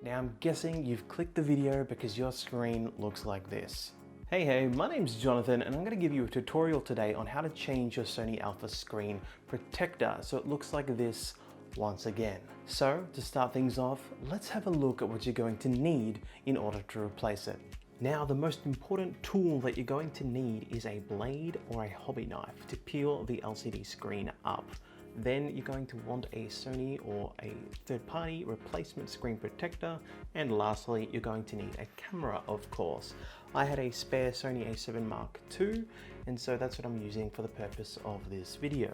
Now I'm guessing you've clicked the video because your screen looks like this. Hey, my name's Jonathan and I'm going to give you a tutorial today on how to change your Sony Alpha screen protector so it looks like this once again. So to start things off, let's have a look at what you're going to need in order to replace it. Now the most important tool that you're going to need is a blade or a hobby knife to peel the LCD screen up. Then you're going to want a Sony or a third-party replacement screen protector, and lastly you're going to need a camera, of course. I had a spare Sony A7 Mark II, and so that's what I'm using for the purpose of this video.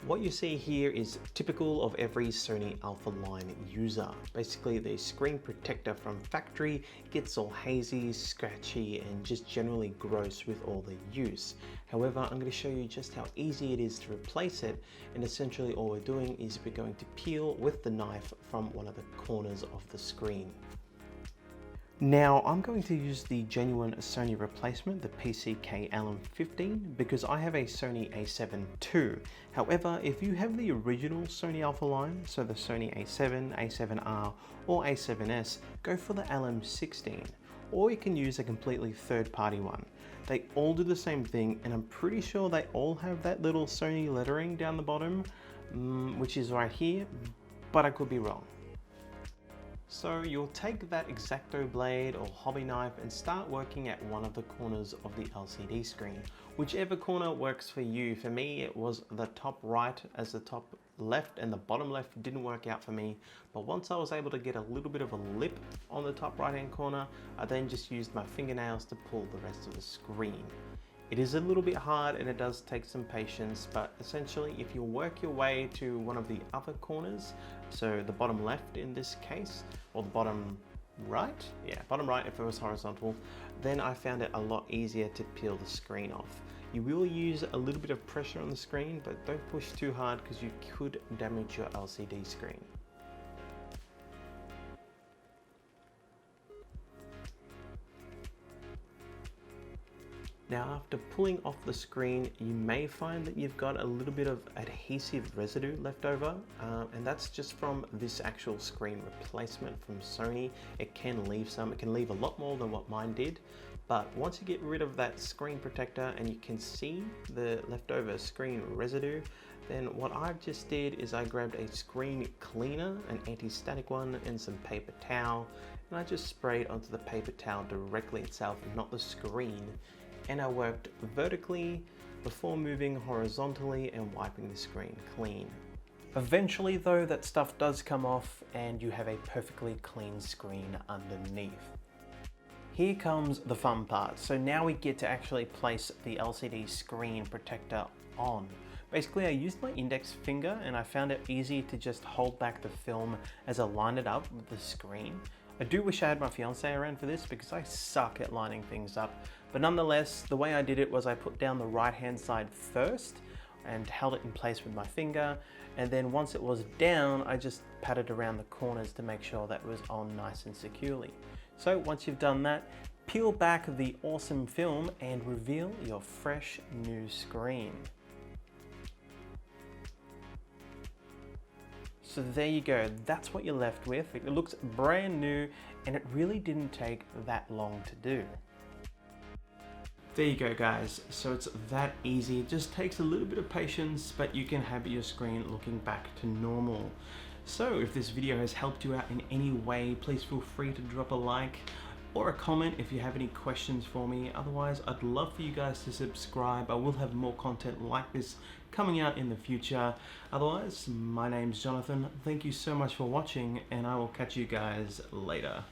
What you see here is typical of every Sony Alpha line user. Basically the screen protector from factory gets all hazy, scratchy and just generally gross with all the use. However, I'm going to show you just how easy it is to replace it, and essentially all we're doing is we're going to peel with the knife from one of the corners of the screen. Now I'm going to use the genuine Sony replacement, the PCK LM15, because I have a Sony A7 II. However, if you have the original Sony Alpha line, so the Sony A7, A7R or A7S, go for the LM16, or you can use a completely third-party one. They all do the same thing, and I'm pretty sure they all have that little Sony lettering down the bottom, which is right here, but I could be wrong. So you'll take that X-Acto blade or hobby knife and start working at one of the corners of the LCD screen. Whichever corner works for you. For me it was the top right, as the top left and the bottom left didn't work out for me. But once I was able to get a little bit of a lip on the top right hand corner, I then just used my fingernails to pull the rest of the screen. It is a little bit hard and it does take some patience, but essentially if you work your way to one of the other corners, so the bottom left in this case, or the bottom right, yeah, bottom right if it was horizontal, then I found it a lot easier to peel the screen off. You will use a little bit of pressure on the screen, but don't push too hard because you could damage your LCD screen. Now after pulling off the screen, you may find that you've got a little bit of adhesive residue left over, and that's just from this actual screen replacement from Sony. It can leave some, it can leave a lot more than what mine did, but once you get rid of that screen protector and you can see the leftover screen residue, then what I just did is I grabbed a screen cleaner, an anti-static one, and some paper towel, and I just sprayed onto the paper towel directly itself and not the screen. And I worked vertically before moving horizontally and wiping the screen clean. Eventually though, that stuff does come off and you have a perfectly clean screen underneath. Here comes the fun part. So now we get to actually place the LCD screen protector on. Basically I used my index finger and I found it easy to just hold back the film as I lined it up with the screen. I do wish I had my fiance around for this because I suck at lining things up. But nonetheless, the way I did it was I put down the right hand side first and held it in place with my finger. And then once it was down, I just patted around the corners to make sure that it was on nice and securely. So once you've done that, peel back the awesome film and reveal your fresh new screen. So there you go, that's what you're left with. It looks brand new and it really didn't take that long to do. There you go guys, so it's that easy. It just takes a little bit of patience, but you can have your screen looking back to normal. So if this video has helped you out in any way, please feel free to drop a like or a comment if you have any questions for me. Otherwise, I'd love for you guys to subscribe. I will have more content like this coming out in the future. Otherwise, my name's Jonathan. Thank you so much for watching and I will catch you guys later.